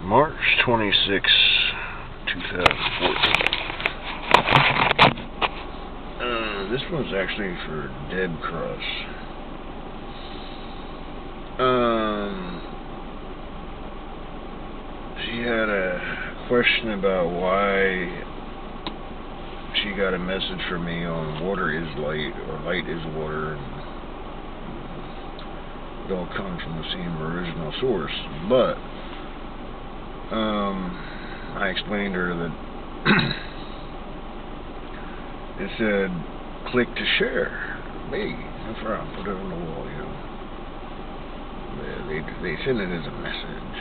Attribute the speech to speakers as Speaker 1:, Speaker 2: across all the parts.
Speaker 1: March 26, 2014. This one's actually for Deb Cross. She had a question about why she got a message from me on water is light, or light is water, and it all comes from the same original source. But I explained to her that it said click to share. Me, no problem. Put it on the wall, you know. They send it as a message.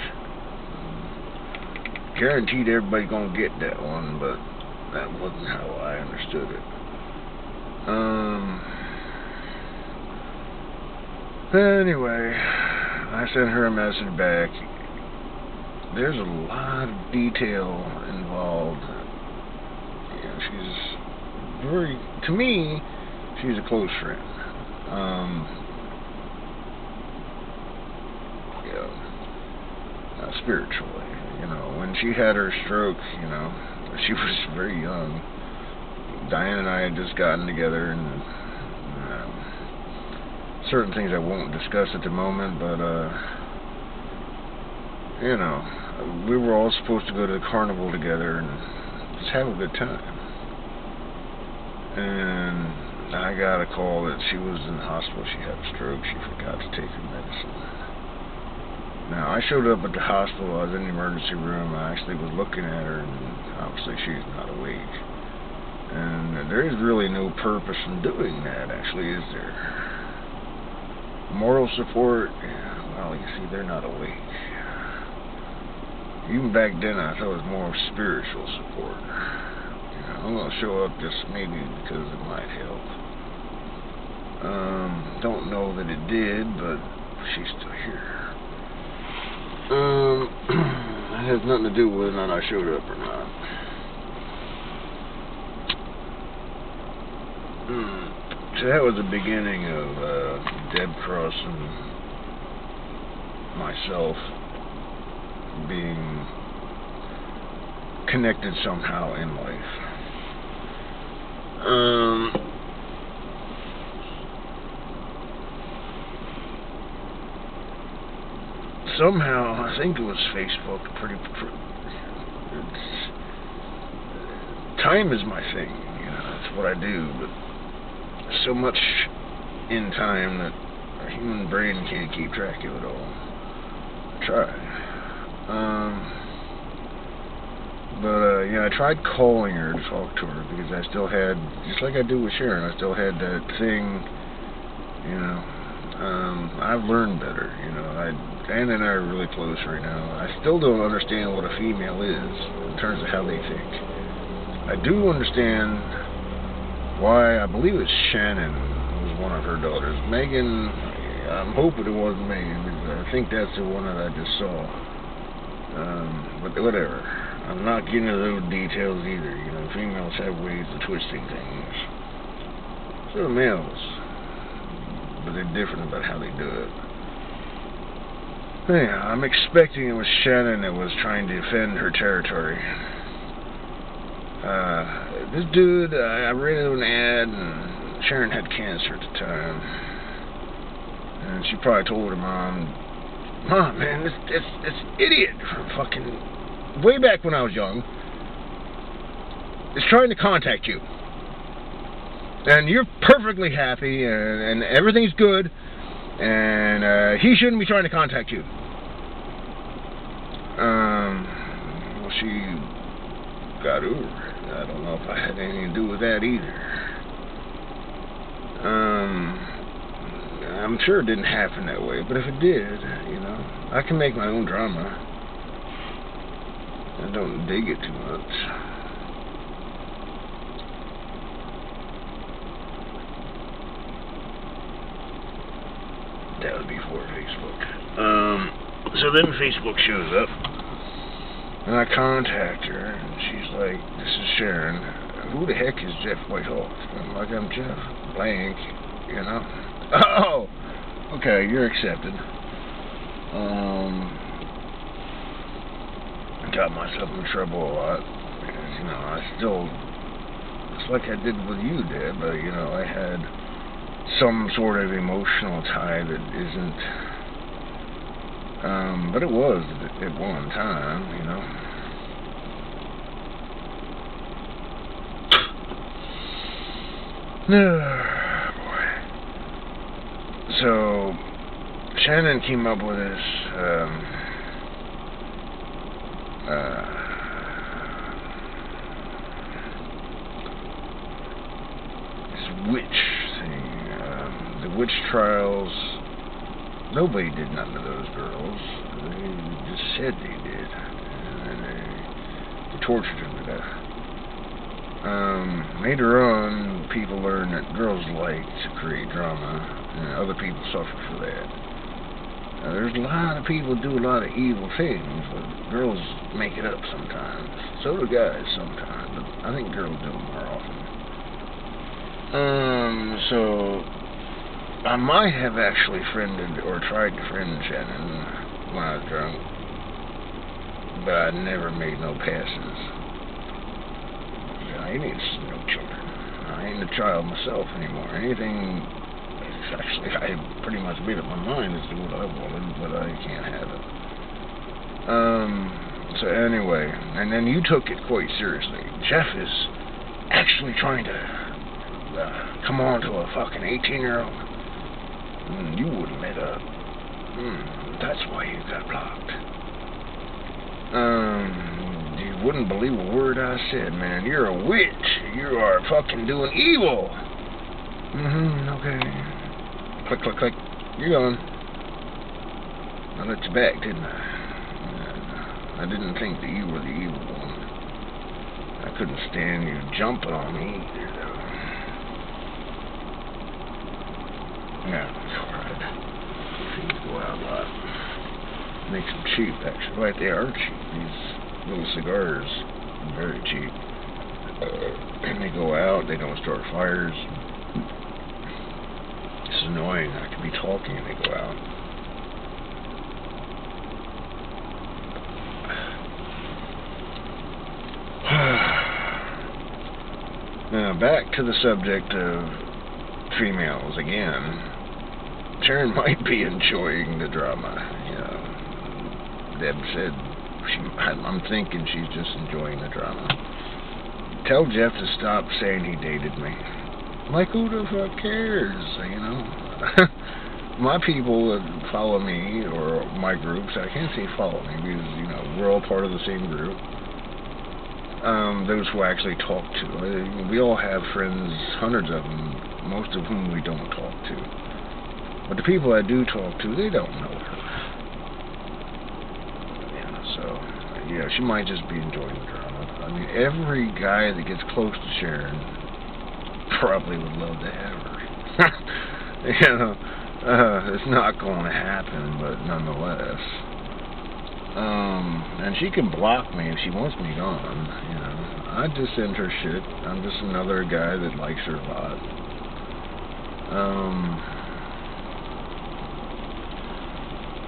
Speaker 1: Guaranteed everybody's gonna get that one, but that wasn't how I understood it. Anyway, I sent her a message back. There's a lot of detail involved. You know, she's very, to me, she's a close friend. You know, spiritually. You know, when she had her stroke, you know, she was very young. Diane and I had just gotten together, and certain things I won't discuss at the moment, but you know, we were all supposed to go to the carnival together and just have a good time. And I got a call that she was in the hospital. She had a stroke. She forgot to take her medicine. Now, I showed up at the hospital. I was in the emergency room. I actually was looking at her, and obviously she's not awake. And there is really no purpose in doing that, actually, is there? Moral support, yeah, well, you see, they're not awake. Even back then, I thought it was more spiritual support. You know, I'm going to show up just maybe because it might help. Don't know that it did, but she's still here. It has nothing to do with whether or not I showed up or not. So that was the beginning of Deb Cross and myself being connected somehow in life. Somehow, I think it was Facebook. Time is my thing. You know, that's what I do. But so much in time that a human brain can't keep track of it all. I try. Yeah, I tried calling her to talk to her because I still had, just like I do with Sharon, I still had that thing, you know. I've learned better, you know. Dan and I are really close right now. I still don't understand what a female is in terms of how they think. I do understand why. I believe it's Shannon was one of her daughters. Megan, I'm hoping it wasn't Megan, because I think that's the one that I just saw. But whatever. I'm not getting into those details either. You know, females have ways of twisting things. So do males. But they're different about how they do it. Yeah, I'm expecting it was Shannon that was trying to defend her territory. This dude, I read an ad, and Sharon had cancer at the time. And she probably told her mom, man, this idiot from fucking way back when I was young is trying to contact you. And you're perfectly happy, and everything's good, and he shouldn't be trying to contact you. Well, she got over it. I don't know if I had anything to do with that either. I'm sure it didn't happen that way, but if it did, you know, I can make my own drama. I don't dig it too much. That would be before Facebook. So then Facebook shows up, and I contact her, and she's like, this is Sharon. Who the heck is Jeff Whitehall? I'm like, I'm Jeff Blank, you know. Oh, okay, you're accepted. got myself in trouble a lot. Because, you know, I still, it's like I did with you, Deb, but, you know, I had some sort of emotional tie that isn't, but it was at one time, you know. Boy. So, Shannon came up with this, witch thing, the witch trials. Nobody did none of those girls. They just said they did, and they tortured them to death. Later on, people learned that girls like to create drama, and other people suffer for that. There's a lot of people do a lot of evil things, but girls make it up sometimes. So do guys sometimes, but I think girls do it more often. So I might have actually friended or tried to friend Shannon when I was drunk, but I never made no passes. I ain't no children. I ain't a child myself anymore. Anything, actually, I pretty much made up my mind as to what I wanted, but I can't have it. So anyway, and then you took it quite seriously. Jeff is actually trying to come on to a fucking 18-year-old. You wouldn't let up. That's why you got blocked. You wouldn't believe a word I said, man. You're a witch. You are fucking doing evil. Okay. Click, click, click. You're gone. I let you back, didn't I? I didn't think that you were the evil one. I couldn't stand you jumping on me either, though. Yeah, that's alright. Things go out a lot. Makes them cheap, actually. Right, they are cheap. These little cigars are very cheap. And they go out, they don't start fires. It's annoying. I could be talking and they go out. Now, back to the subject of females again. Sharon might be enjoying the drama, you know. Deb said, I'm thinking she's just enjoying the drama. Tell Jeff to stop saying he dated me. Like, who the fuck cares, you know? My people that follow me, or my groups, I can't say follow me, because, you know, we're all part of the same group. Those who I actually talk to. We all have friends, hundreds of them, most of whom we don't talk to. But the people I do talk to, they don't know her. So, yeah, she might just be enjoying the drama. I mean, every guy that gets close to Sharon probably would love to have her. You know, it's not going to happen, but nonetheless. And she can block me if she wants me gone, you know. I just send her shit. I'm just another guy that likes her a lot.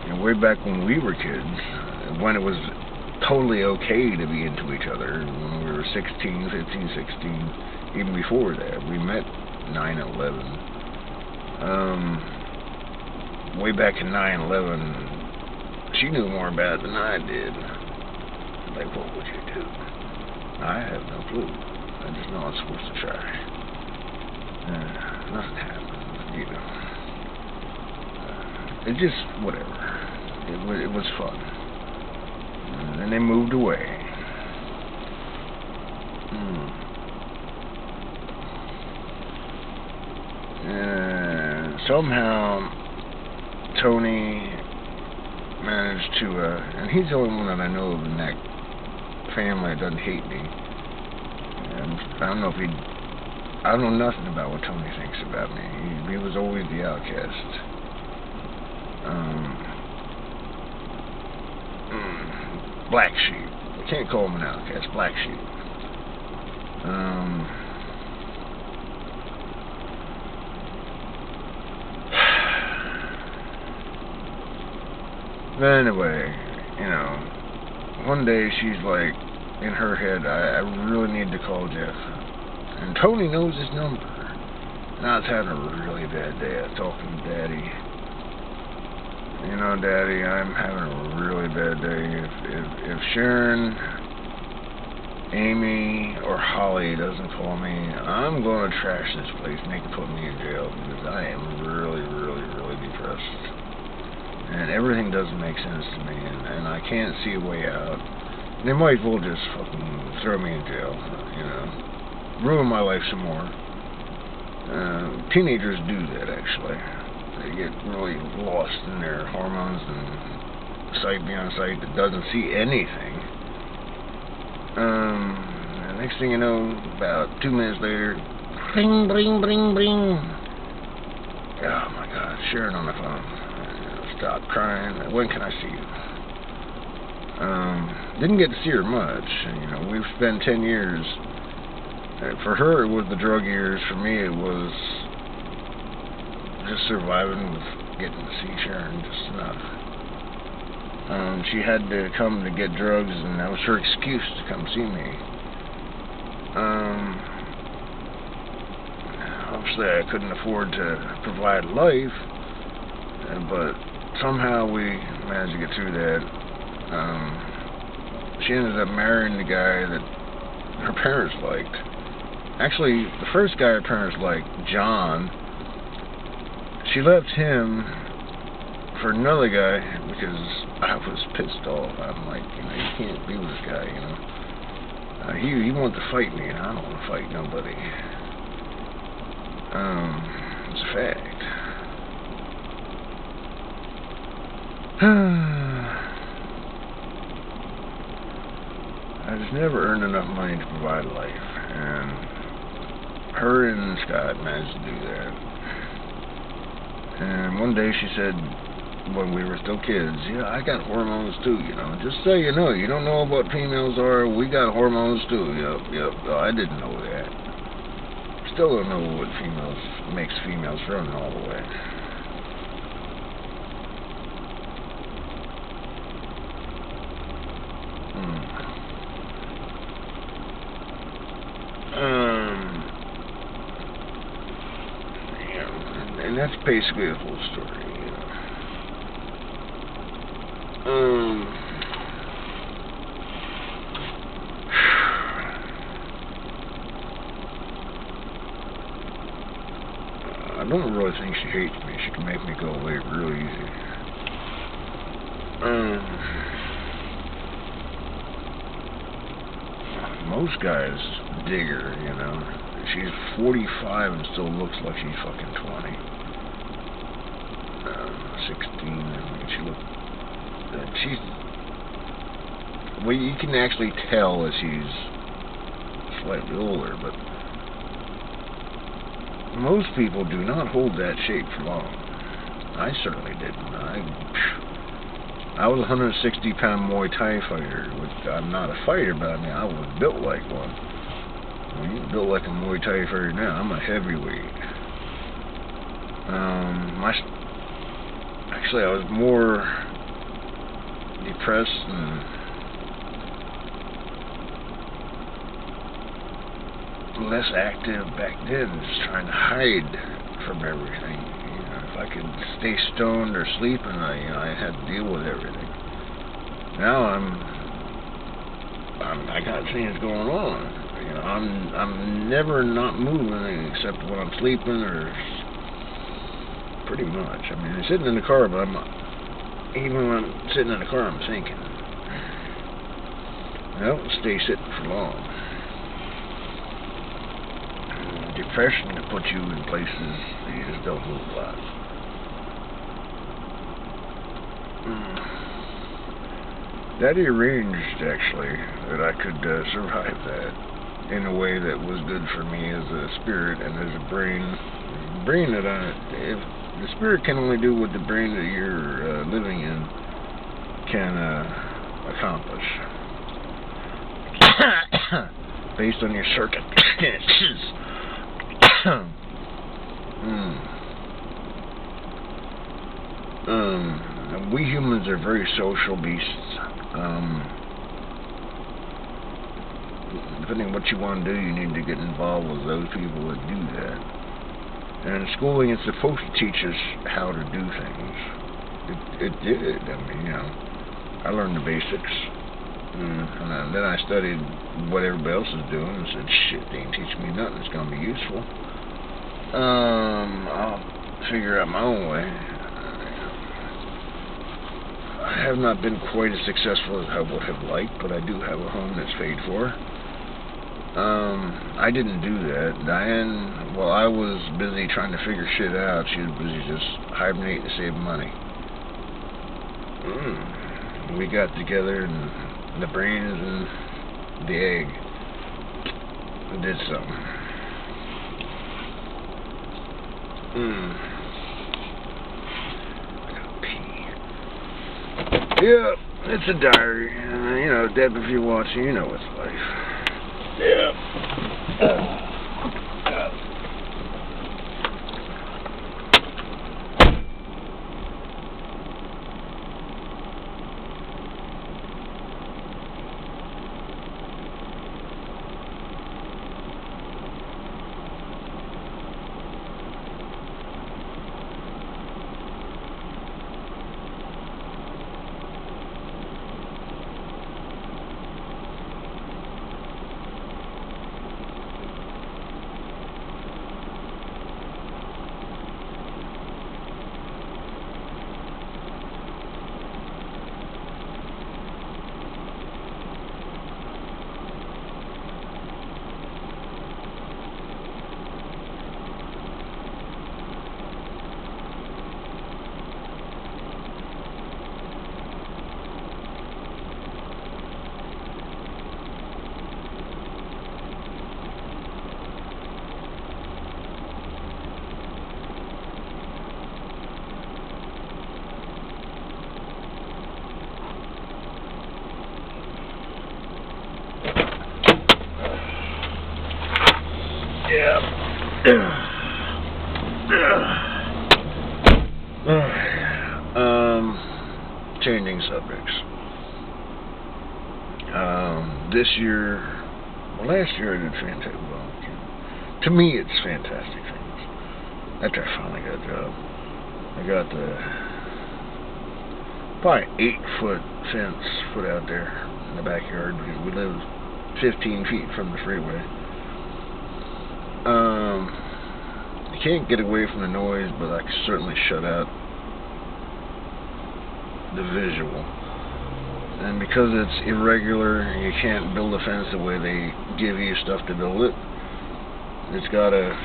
Speaker 1: And way back when we were kids, when it was totally okay to be into each other, when we were 16, 15, 16, even before that, we met 9/11. Way back in 9/11, she knew more about it than I did. Like, what would you do? I have no clue. I just know I'm supposed to try. Nothing happened, you know. It just, whatever. It was fun. And then they moved away. And somehow Tony managed to, and he's the only one that I know of in that family that doesn't hate me. And I don't know if I don't know nothing about what Tony thinks about me. He was always the outcast. Black sheep. I can't call him an outcast. Black sheep. But anyway, you know, one day she's like, in her head, I really need to call Jeff. And Tony knows his number. And I was having a really bad day. I was talking to Daddy. You know, Daddy, I'm having a really bad day. If Sharon, Amy, or Holly doesn't call me, I'm going to trash this place and they can put me in jail because I am really, really, really depressed. And everything doesn't make sense to me, and I can't see a way out. They might as well just fucking throw me in jail, you know. Ruin my life some more. Teenagers do that, actually. They get really lost in their hormones and sight beyond sight that doesn't see anything. The next thing you know, about 2 minutes later, bring, bring, bring, bring. Oh my God, Sharon on the phone. Stop crying. When can I see you? Didn't get to see her much. You know, we've spent 10 years. For her, it was the drug years. For me, it was just surviving with getting to see Sharon just enough. She had to come to get drugs, and that was her excuse to come see me. Obviously, I couldn't afford to provide life, but somehow we managed to get through that. She ended up marrying the guy that her parents liked. Actually, the first guy her parents liked, John, she left him for another guy because I was pissed off. I'm like, you know, you can't be with this guy, you know. He wanted to fight me, and I don't want to fight nobody. It's a fact. I just never earned enough money to provide a life, and her and Scott managed to do that. And one day she said, when we were still kids, yeah, I got hormones too, you know. Just so you know, you don't know what females are, we got hormones too. Yep. Oh, I didn't know that. Still don't know what makes females run all the way. And that's basically the whole story, you know. I don't really think she hates me. She can make me go away real easy. Most guys dig her, you know. She's 45 and still looks like she's fucking 20. 16, and she looks. She's. Well, you can actually tell that she's slightly older, but most people do not hold that shape for long. I certainly didn't. I was a 160-pound Muay Thai fighter. Which I'm not a fighter, but I mean, I was built like one. Well, you're built like a Muay Thai fighter now. I'm a heavyweight. Actually, I was more depressed and less active back then, just trying to hide from everything. You know, if I could stay stoned or sleeping, I had to deal with everything. Now I got things going on. You know, I'm never not moving except when I'm sleeping or. Pretty much. I mean, I'm sitting in the car, but even when I'm sitting in the car, I'm thinking. I don't stay sitting for long. Depression can put you in places that you just don't move a lot. Daddy arranged, actually, that I could survive that in a way that was good for me as a spirit and as a brain that the spirit can only do what the brain that you're living in can accomplish. Based on your circumstances. We humans are very social beasts. depending on what you want to do, you need to get involved with those people that do that. And schooling is supposed to teach us how to do things. It did. I mean, I learned the basics. And then I studied what everybody else is doing and said, shit, they ain't teaching me nothing that's going to be useful. I'll figure out my own way. I have not been quite as successful as I would have liked, but I do have a home that's paid for. I didn't do that. Diane, while I was busy trying to figure shit out, she was busy just hibernating to save money. We got together and the brains and the egg did something. I gotta pee. Yeah, it's a diary. Deb, if you're watching, you know it's life. Yeah. Changing subjects. This year, last year I did fantastic. Well, to me, it's fantastic things. After I finally got a job, I got the probably 8-foot fence put out there in the backyard because we live 15 feet from the freeway. You can't get away from the noise, but I can certainly shut out the visual. And because it's irregular, you can't build a fence the way they give you stuff to build it. It's got to,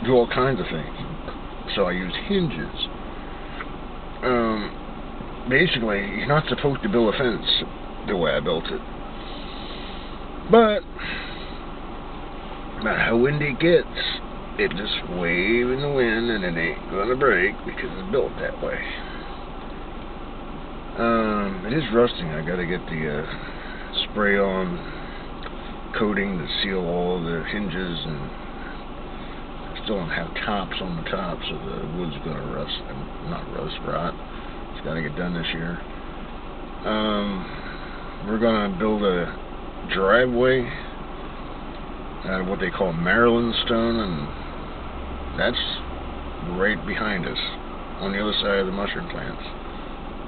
Speaker 1: do all kinds of things. So I used hinges. Basically, you're not supposed to build a fence the way I built it. But no matter how windy it gets, it just wave in the wind and it ain't gonna break because it's built that way. It is rusting. I gotta get the spray-on coating to seal all the hinges, and I still don't have tops on the top, so the wood's gonna rot. It's gotta get done this year. We're gonna build a driveway out of what they call Maryland stone, and that's right behind us on the other side of the mushroom plants.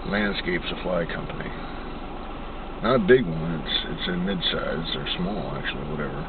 Speaker 1: Landscape Supply Company. Not a big one, it's a mid-size, or small actually, whatever.